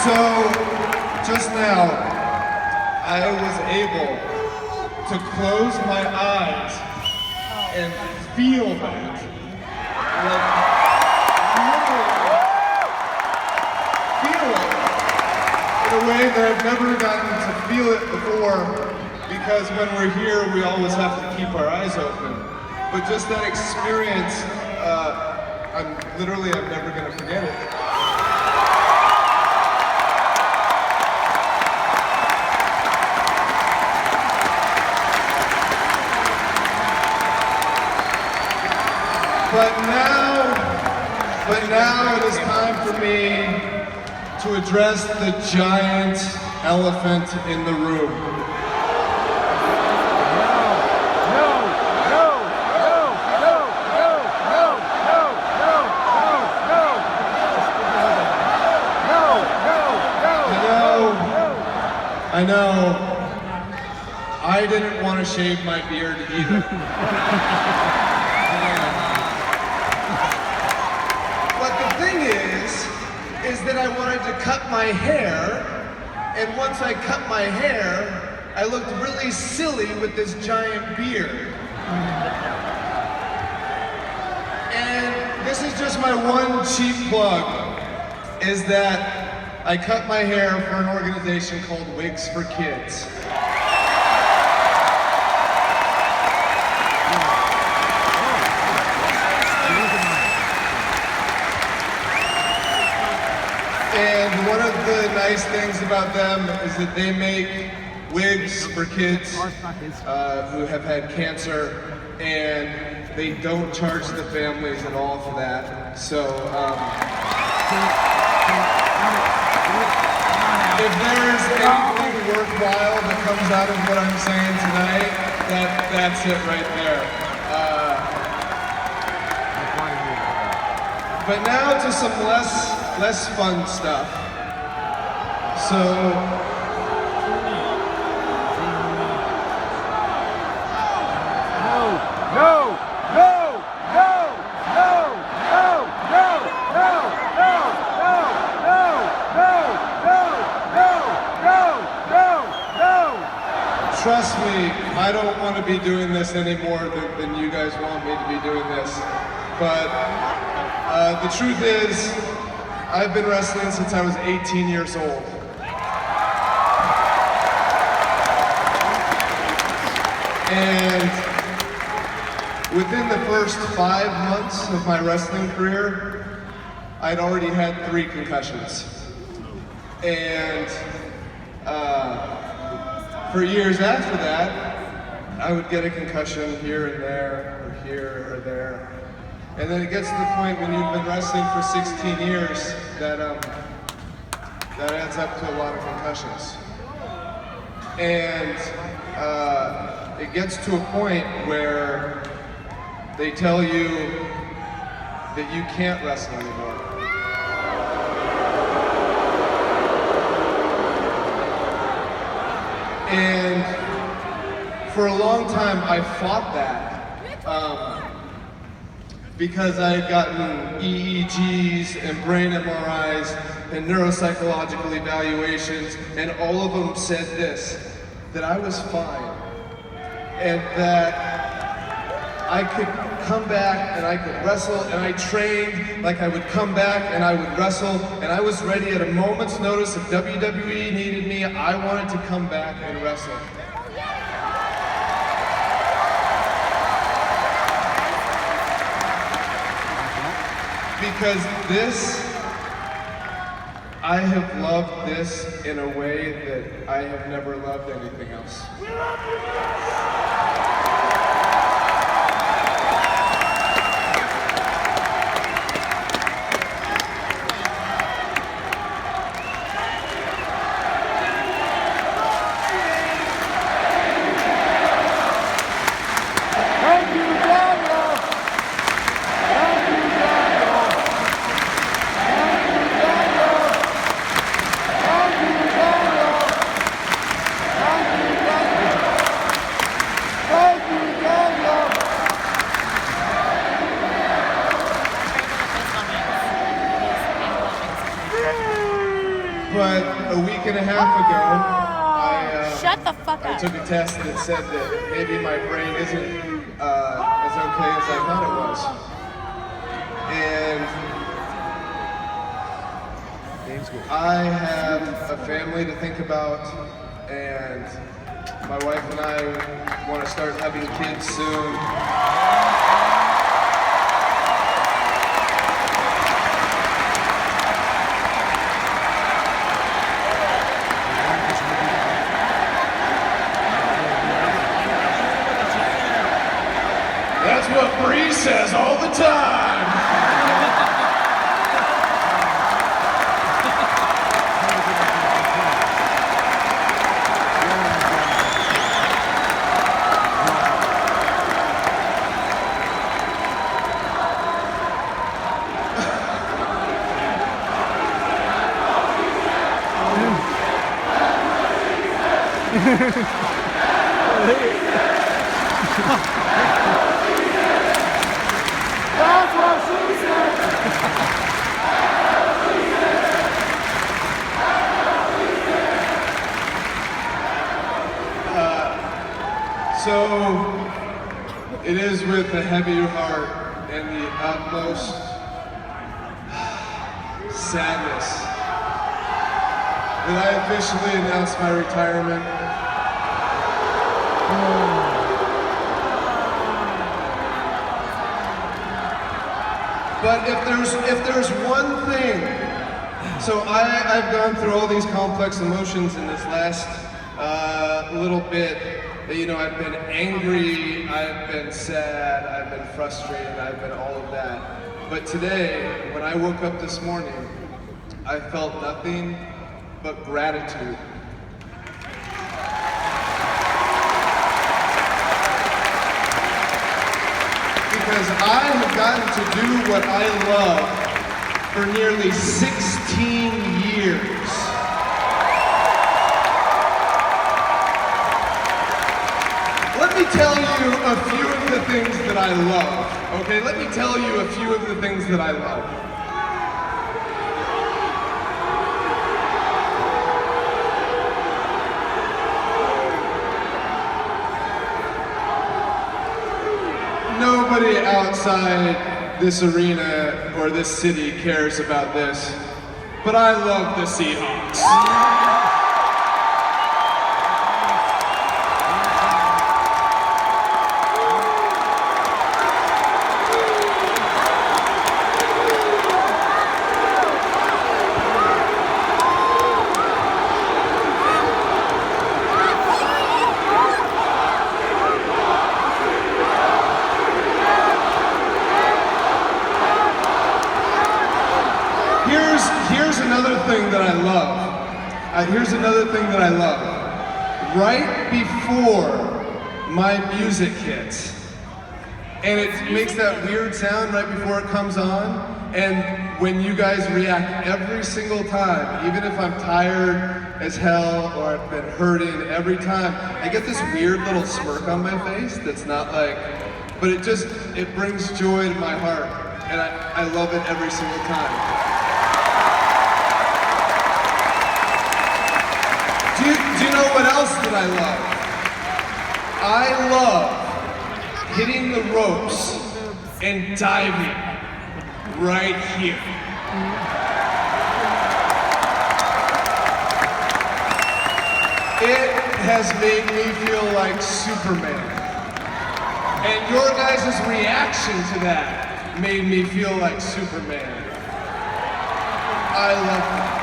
So, just now, I was able to close my eyes and feel that. Like, feel it in a way that I've never gotten to feel it before, because when we're here, we always have to keep our eyes open. But just that experience, I'm never gonna forget it. But now it is time for me to address the giant elephant in the room. I know, I didn't want to shave my beard either. But the thing is that I wanted to cut my hair, and once I cut my hair, I looked really silly with this giant beard. And this is just my one cheap plug, is that I cut my hair for an organization called Wigs for Kids. And one of the nice things about them is that they make wigs for kids who have had cancer, and they don't charge the families at all for that. So, if there is anything worthwhile that comes out of what I'm saying tonight, that's it right there. But now to some less fun stuff. So, trust me, I don't want to be doing this any more than you guys want me to be doing this. But the truth is, I've been wrestling since I was 18 years old. And within the first 5 months of my wrestling career, I'd already had 3 concussions. And for years after that, I would get a concussion here and there, or here or there. And then it gets to the point when you've been wrestling for 16 years that adds up to a lot of concussions. And it gets to a point where they tell you that you can't wrestle anymore. And for a long time, I fought that because I had gotten EEGs and brain MRIs and neuropsychological evaluations, and all of them said this, that I was fine, and that I could come back and I could wrestle, and I trained like I would come back and I would wrestle, and I was ready at a moment's notice. If WWE needed me, I wanted to come back and wrestle. Because I have loved this in a way that I have never loved anything else. We love you, Thank But a week and a half ago, Shut the fuck I up. took a test that said that maybe my brain isn't as okay as I thought it was. And I have a family to think about, and my wife and I want to start having kids soon. That's what Bree says all the time. That's what she said. So it is with a heavy heart and the utmost sadness that I officially announced my retirement. But if there's one thing, so I've gone through all these complex emotions in this last little bit. You know, I've been angry, I've been sad, I've been frustrated, I've been all of that. But today, when I woke up this morning, I felt nothing but gratitude. Because I have gotten to do what I love for nearly 16 years. Let me tell you a few of the things that I love, okay? Let me tell you a few of the things that I love. Nobody outside this arena or this city cares about this, but I love the Seahawks. Here's another thing that I love. Here's another thing that I love. Right before my music hits, and it makes that weird sound right before it comes on, and when you guys react every single time, even if I'm tired as hell or I've been hurting, every time I get this weird little smirk on my face that's not like, but it brings joy to my heart, and I love it every single time. Do you know what else that I love? I love hitting the ropes and diving right here. It has made me feel like Superman. And your guys' reaction to that made me feel like Superman. I love that.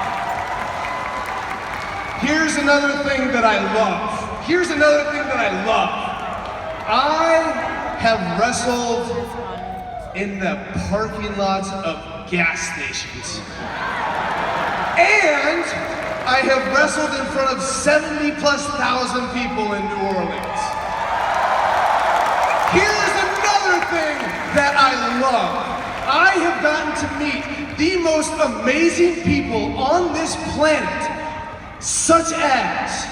Here's another thing that I love. Here's another thing that I love. I have wrestled in the parking lots of gas stations. And I have wrestled in front of 70,000+ people in New Orleans. Here's another thing that I love. I have gotten to meet the most amazing people on this planet, such as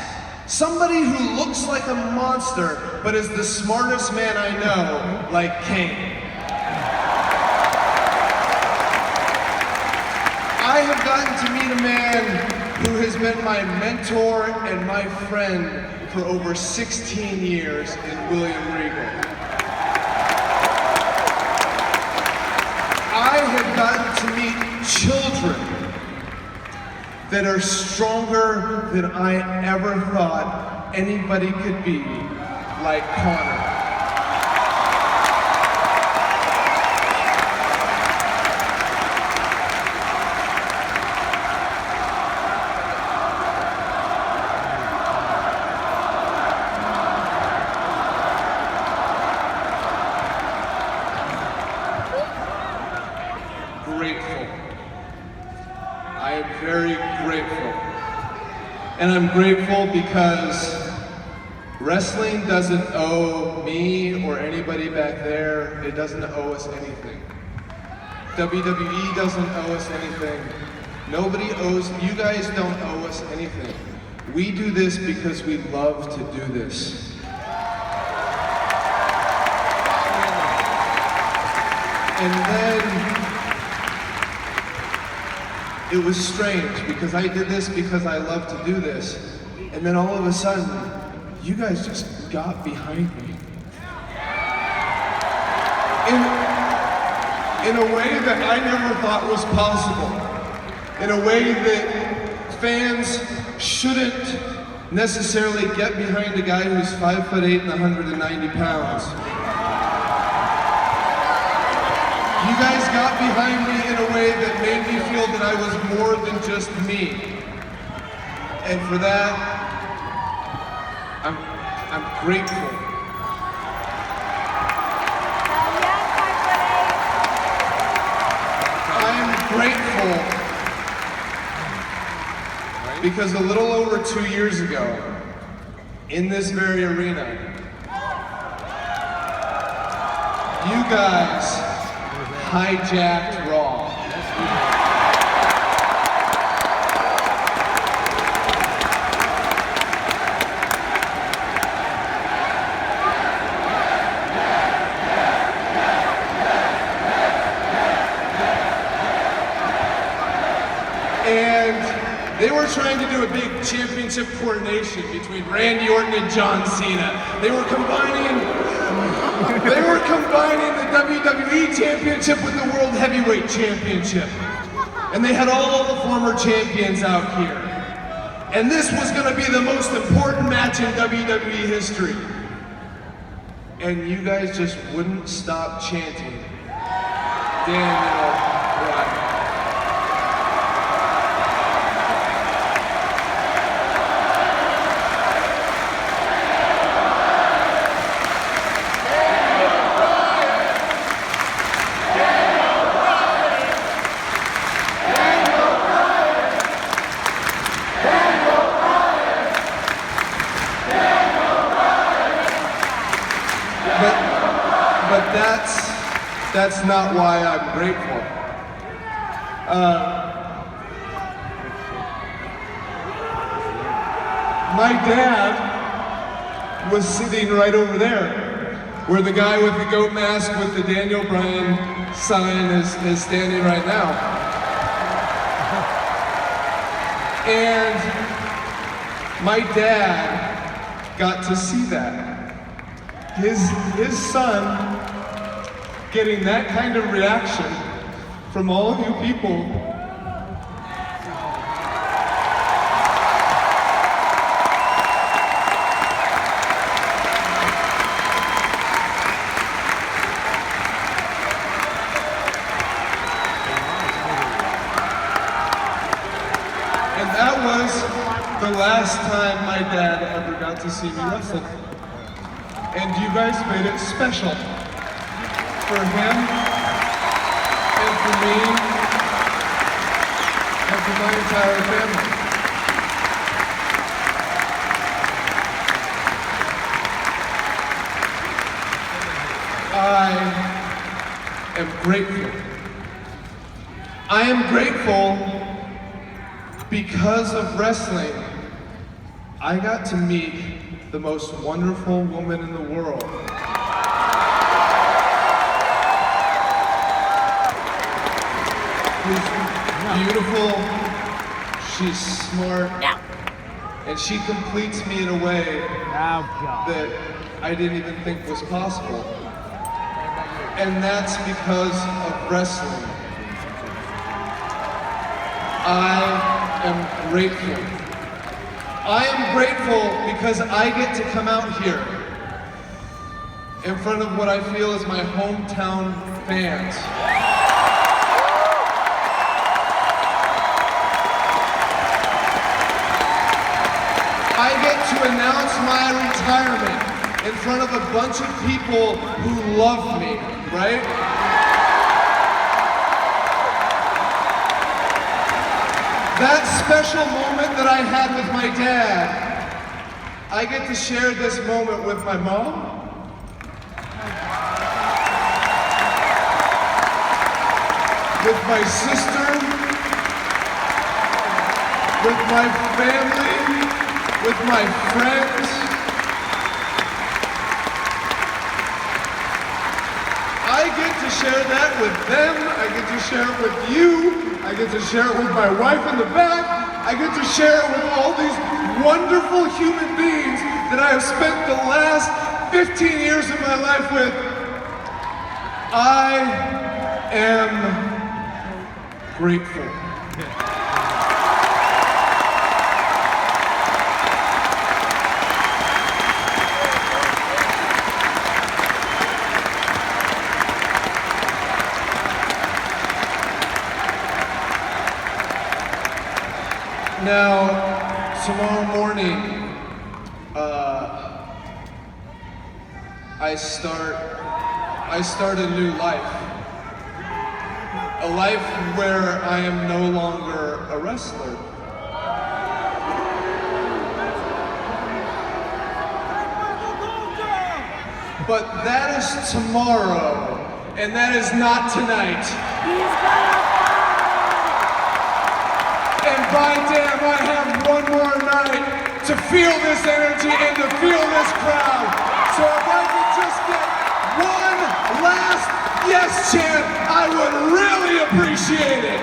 somebody who looks like a monster, but is the smartest man I know, like Kane. I have gotten to meet a man who has been my mentor and my friend for over 16 years in William Regal. I have gotten to meet children that are stronger than I ever thought anybody could be, like Connor. Grateful. I am very grateful. And I'm grateful because wrestling doesn't owe me or anybody back there, it doesn't owe us anything. WWE doesn't owe us anything. Nobody owes, you guys don't owe us anything. We do this because we love to do this. And then it was strange because I did this because I love to do this. And then all of a sudden, you guys just got behind me. In a way that I never thought was possible. In a way that fans shouldn't necessarily get behind a guy who's 5'8" and 190 pounds. You guys got behind me in a way that made me feel that I was more than just me. And for that, I'm grateful. I'm grateful because a little over 2 years ago, in this very arena, you guys hijacked Raw. And they were trying to do a big championship coordination between Randy Orton and John Cena. They were combining the WWE Championship with the World Heavyweight Championship. And they had all the former champions out here. And this was going to be the most important match in WWE history. And you guys just wouldn't stop chanting Daniel Bryan. But that's not why I'm grateful. My dad was sitting right over there, where the guy with the goat mask with the Daniel Bryan sign is standing right now. And my dad got to see that. His son getting that kind of reaction from all of you people. And that was the last time my dad ever got to see me wrestle. And you guys made it special for him and for me and for my entire family. I am grateful. I am grateful because of wrestling. I got to meet the most wonderful woman in the world. beautiful, she's smart, No. and she completes me in a way Oh, God. that I didn't even think was possible. And that's because of wrestling. I am grateful. I am grateful because I get to come out here in front of what I feel is my hometown fans. I get to announce my retirement in front of a bunch of people who love me, right? That special moment that I had with my dad, I get to share this moment with my mom. With my sister, with my family, with my friends. I get to share that with them. I get to share it with you. I get to share it with my wife in the back. I get to share it with all these wonderful human beings that I have spent the last 15 years of my life with. I am grateful. Now, tomorrow morning, I start a new life. A life where I am no longer a wrestler. But that is tomorrow, and that is not tonight. And by damn, I have one more night to feel this energy and to feel this crowd. So if I could just get one last yes chant, I would really appreciate it.